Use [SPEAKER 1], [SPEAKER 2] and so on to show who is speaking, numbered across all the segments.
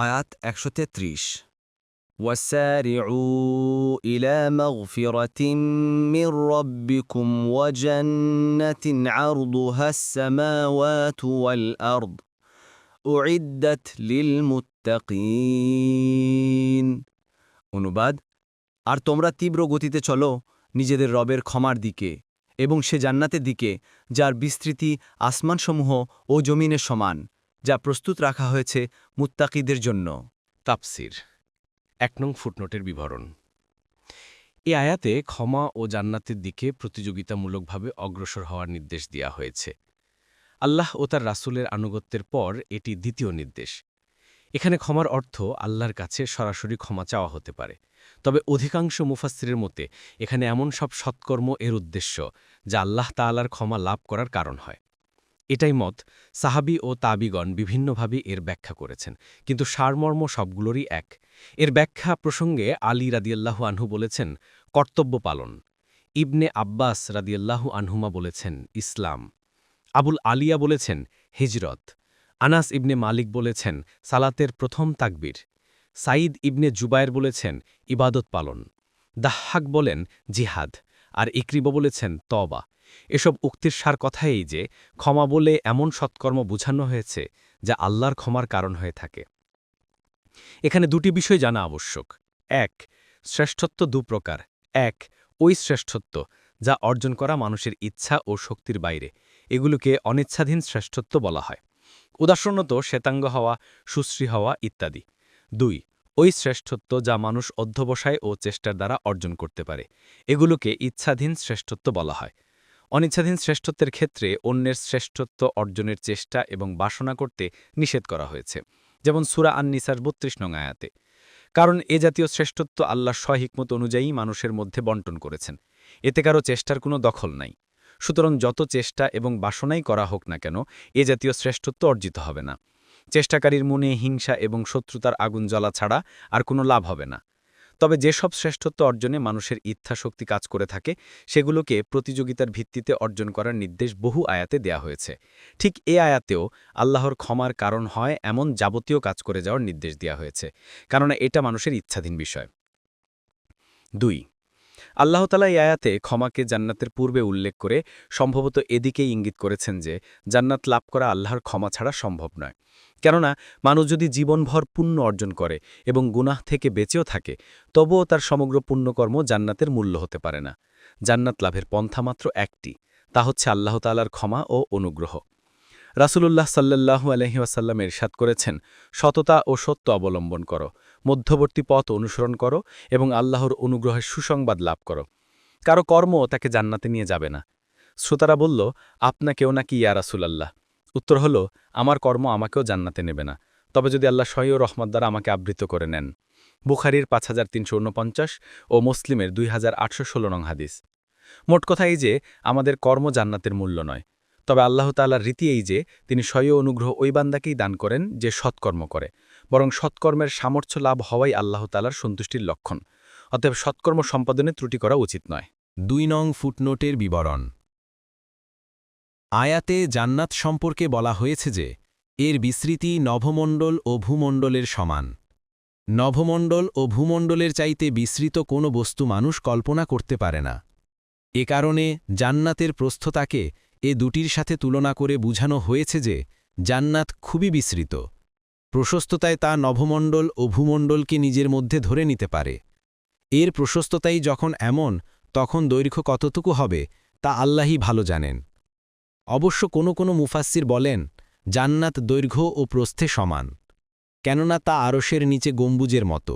[SPEAKER 1] আয়াত ১৩৩ وَسَارِعُوا إِلَى مَغْفِرَةٍ مِّن رَّبِّكُمْ وَجَنَّةٍ عَرْضُهَا السَّمَاوَاتُ وَالْأَرْضُ أُعِدَّتْ لِلْمُتَّقِينَ। অনুবাদ, আর তোমরা তীব্র গতিতে চলো নিজেদের রবের ক্ষমার দিকে এবং সে জান্নাতের দিকে যার বিস্তৃতি আসমানসমূহ ও জমিনের সমান, যা প্রস্তুত রাখা হয়েছে মুত্তাকিদের জন্য।
[SPEAKER 2] তাফসির ১ নং ফুটনোটের বিবরণ। এ আয়াতে ক্ষমা ও জান্নাতের দিকে প্রতিযোগিতামূলকভাবে অগ্রসর হওয়ার নির্দেশ দেওয়া হয়েছে। আল্লাহ ও তার রাসূলের আনুগত্যের পর এটি দ্বিতীয় নির্দেশ। এখানে ক্ষমার অর্থ আল্লাহর কাছে সরাসরি ক্ষমা চাওয়া হতে পারে, তবে অধিকাংশ মুফাসসিরের মতে এখানে এমন সব সৎকর্ম এর উদ্দেশ্য যা আল্লাহ তাআলার ক্ষমা লাভ করার কারণ হয়। এটাই মত সাহাবী ও তাবিগণ বিভিন্নভাবে এর ব্যাখ্যা করেছেন, কিন্তু সারমর্ম সবগুলোরই এক। এর ব্যাখ্যা প্রসঙ্গে আলী রাদিয়াল্লাহু আনহু বলেছেন, কর্তব্য পালন। ইবনে আব্বাস রাদিয়াল্লাহু আনহুমা বলেছেন, ইসলাম। আবুল আলিয়া বলেছেন, হিজরত। আনাস ইবনে মালিক বলেছেন, সালাতের প্রথম তাকবীর। সাঈদ ইবনে জুবায়ের বলেছেন, ইবাদত পালন। দাহ্হাক বলেন, জিহাদ। আর ইকরিবা বলেছেন, তওবা। এসব উক্তির সার কথাই এই যে ক্ষমা বলে এমন সৎকর্ম বুঝানো হয়েছে যা আল্লাহর ক্ষমার কারণ হয়ে থাকে। এখানে দুটি বিষয় জানা আবশ্যক। ১. শ্রেষ্ঠত্ব দুপ্রকার। ১. ওই শ্রেষ্ঠত্ব যা অর্জন করা মানুষের ইচ্ছা ও শক্তির বাইরে, এগুলোকে অনিচ্ছাধীন শ্রেষ্ঠত্ব বলা হয়। উদাহরণত শ্বেতাঙ্গ হওয়া, সুশ্রী হওয়া ইত্যাদি। ২. ওই শ্রেষ্ঠত্ব যা মানুষ অধ্যবসায় ও চেষ্টার দ্বারা অর্জন করতে পারে, এগুলোকে ইচ্ছাধীন শ্রেষ্ঠত্ব বলা হয়। অনিচ্ছাধীন শ্রেষ্ঠত্বের ক্ষেত্রে অন্যের শ্রেষ্ঠত্ব অর্জনের চেষ্টা এবং বাসনা করতে নিষেধ করা হয়েছে, যেমন সূরা আন-নিসার ৩২ নং আয়াতে। কারণ এ জাতীয় শ্রেষ্ঠত্ব আল্লাহ স্বহিকমত অনুযায়ী মানুষের মধ্যে বণ্টন করেছেন, এতে কারো চেষ্টার কোনো দখল নাই। সুতরাং যত চেষ্টা এবং বাসনাই করা হোক না কেন, এ জাতীয় শ্রেষ্ঠত্ব অর্জিত হবে না। চেষ্টাকারীর মনে হিংসা এবং শত্রুতার আগুন জ্বলা ছাড়া আর কোনো লাভ হবে না। তবে যেসব শ্রেষ্ঠত্ব অর্জনে মানুষের ইচ্ছাশক্তি কাজ করে থাকে, সেগুলোকে প্রতিযোগিতার ভিত্তিতে অর্জন করার নির্দেশ বহু আয়াতে দেয়া হয়েছে। ঠিক এ আয়াতেও আল্লাহর ক্ষমার কারণ হয় এমন যাবতীয় কাজ করে যাওয়ার নির্দেশ দেওয়া হয়েছে, কারণ এটা মানুষের ইচ্ছাধীন বিষয়। ২. আল্লাহ তাআলা এই আয়াতে ক্ষমাকে জান্নাতের পূর্বে উল্লেখ করে সম্ভবত এদিকেই ইঙ্গিত করেছেন যে জান্নাত লাভ করা আল্লাহর ক্ষমা ছাড়া সম্ভব নয়। কেননা মানুষ যদি জীবনভর পুণ্য অর্জন করে এবং গুনাহ থেকে বেঁচেও থাকে, তবুও তার সমগ্র পুণ্যকর্ম জান্নাতের মূল্য হতে পারে না। জান্নাত লাভের পন্থা মাত্র একটি, তা হচ্ছে আল্লাহ তাআলার ক্ষমা ও অনুগ্রহ। রাসূলুল্লাহ সাল্লাল্লাহু আলাইহি ওয়াসাল্লাম ইরশাদ করেছেন, সততা ও সত্য অবলম্বন করো, মধ্যবর্তী পথ অনুসরণ করো এবং আল্লাহর অনুগ্রহের সুসংবাদ লাভ করো। কারো কর্ম তাকে জান্নাতে নিয়ে যাবে না। শ্রোতারা বলল, আপনাকেও নাকি ইয়া রাসূলাল্লাহ? উত্তর হল, আমার কর্ম আমাকেও জান্নাতে নেবে না, তবে যদি আল্লাহ সহি ও রহমত দ্বারা আমাকে আবৃত করে নেন। বুখারীর ৫৩৪৯ ও মুসলিমের ২৮১৬ নং হাদিস। মোট কথা এই যে আমাদের কর্ম জান্নাতের মূল্য নয়, তবে আল্লাহ তাআলার রীতি এই যে তিনি স্বীয় অনুগ্রহ ওই বান্দাকেই দান করেন যে সৎকর্ম করে, বরং সৎকর্মের সামর্থ্য লাভ হওয়াই আল্লাহ তাআলার সন্তুষ্টির লক্ষণ। অতএব সৎকর্ম সম্পাদনে ত্রুটি করা উচিত নয়।
[SPEAKER 3] ২ নং ফুটনোটের বিবরণ। আয়াতে জান্নাত সম্পর্কে বলা হয়েছে যে এর বিস্তৃতি নভমণ্ডল ও ভূমণ্ডলের সমান। নভমণ্ডল ও ভূমণ্ডলের চাইতে বিস্তৃত কোনো বস্তু মানুষ কল্পনা করতে পারে না। এ কারণে জান্নাতের প্রস্থতাকে এ দুটির সাথে তুলনা করে বুঝানো হয়েছে যে জান্নাত খুবই বিস্তৃত। প্রশস্ততায় তা নভমণ্ডল ও ভূমণ্ডলকে নিজের মধ্যে ধরে নিতে পারে। এর প্রশস্ততাই যখন এমন, তখন দৈর্ঘ্য কতটুকু হবে তা আল্লাহই ভালো জানেন। অবশ্য কোনো কোনো মুফাসসির বলেন, জান্নাত দৈর্ঘ্য ও প্রস্থে সমান, কেননা তা আরশের নিচে গম্বুজের মতো।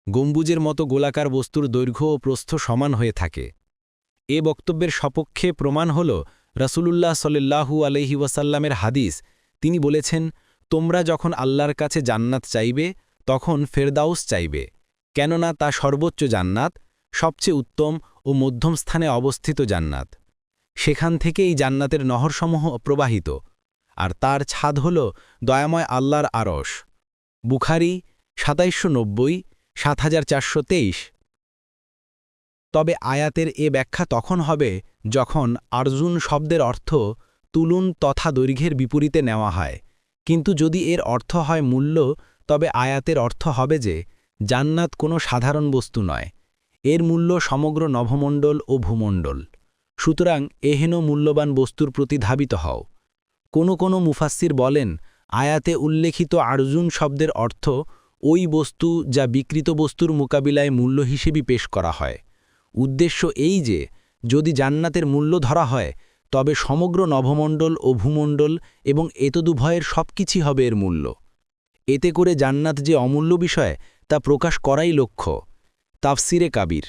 [SPEAKER 3] গম্বুজের মতো গোলাকার বস্তুর দৈর্ঘ্য ও প্রস্থ সমান হয়ে থাকে। এ বক্তব্যের সপক্ষে প্রমাণ হল রাসূলুল্লাহ সাল্লাল্লাহু আলাইহি ওয়াসাল্লামের হাদিস। তিনি বলেছেন, তোমরা যখন আল্লাহর কাছে জান্নাত চাইবে, তখন ফেরদাউস চাইবে, কেননা তা সর্বোচ্চ জান্নাত, সবচেয়ে উত্তম ও মধ্যম স্থানে অবস্থিত জান্নাত। সেখান থেকেই জান্নাতের নহরসমূহ প্রবাহিত, আর তার ছাদ হল দয়াময় আল্লাহর আরশ। বুখারী ২৭৯০, ৭৪২৩। তবে আয়াতের এ ব্যাখ্যা তখন হবে যখন আরজুন শব্দের অর্থ তুলুন তথা দৈর্ঘ্যের বিপরীতে নেওয়া হয়, কিন্তু যদি এর অর্থ হয় মূল্য, তবে আয়াতের অর্থ হবে যে জান্নাত কোনো সাধারণ বস্তু নয়, এর মূল্য সমগ্র নভমণ্ডল ও ভূমণ্ডল। সুতরাং এহেন মূল্যবান বস্তুর প্রতি ধাবিত হও। কোনো মুফাসসির বলেন, আয়াতে উল্লেখিত আরজুন শব্দের অর্থ ওই বস্তু যা বিকৃত বস্তুর মোকাবিলায় মূল্য হিসেবে পেশ করা হয়। উদ্দেশ্য এই যে যদি জান্নাতের মূল্য ধরা হয় তবে সমগ্র নভমণ্ডল ও ভূমণ্ডল এবং এতদুভয়ের সবকিছুই হবে এর মূল্য। এতে করে জান্নাত যে অমূল্য বিষয় তা প্রকাশ করাই লক্ষ্য। তাফসিরে কাবির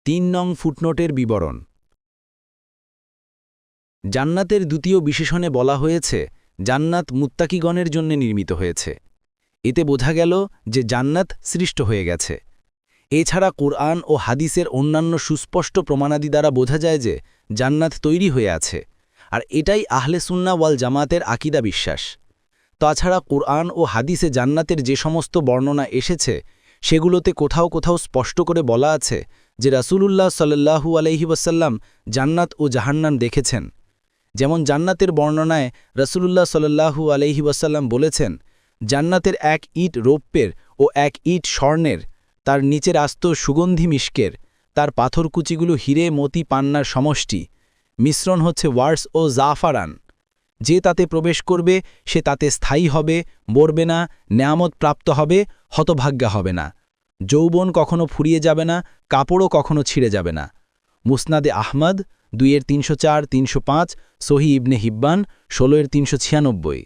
[SPEAKER 3] ৩ নং ফুটনোটের বিবরণ। জান্নাতের দ্বিতীয় বিশেষণে বলা হয়েছে জান্নাত মুত্তাকিগণের জন্য নির্মিত হয়েছে। এতে বোঝা গেল যে জান্নাত সৃষ্ট হয়ে গেছে। এছাড়া কোরআন ও হাদিসের অন্যান্য সুস্পষ্ট প্রমাণাদি দ্বারা বোঝা যায় যে জান্নাত তৈরি হয়ে আছে, আর এটাই আহলে সুন্নাহ ওয়াল জামাতের আকীদা বিশ্বাস। তাছাড়া কোরআন ও হাদিসে জান্নাতের যে সমস্ত বর্ণনা এসেছে সেগুলোতে কোথাও কোথাও স্পষ্ট করে বলা আছে যে রাসূলুল্লাহ সাল্লাল্লাহু আলাইহি ওয়াসাল্লাম জান্নাত ও জাহান্নাম দেখেছেন। যেমন জান্নাতের বর্ণনায় রাসূলুল্লাহ সাল্লাল্লাহু আলাইহি ওয়াসাল্লাম বলেছেন, জান্নাতের এক ইট রৌপ্যের ও এক ইট স্বর্ণের, তার নিচের আস্ত সুগন্ধি মিশকের, তার পাথরকুচিগুলো হিরে মতি পান্নার সমষ্টি, মিশ্রণ হচ্ছে ওয়ার্স ও জাফরান। যে তাতে প্রবেশ করবে সে তাতে স্থায়ী হবে, মরবে না, নেয়ামত প্রাপ্ত হবে, হতভাগ্যা হবে না। যৌবন কখনো ফুরিয়ে যাবে না, কাপড়ও কখনো ছিঁড়ে যাবে না। মুসনাদে আহমদ 2-304-305, সহি ইবনে হিব্বান 16-396।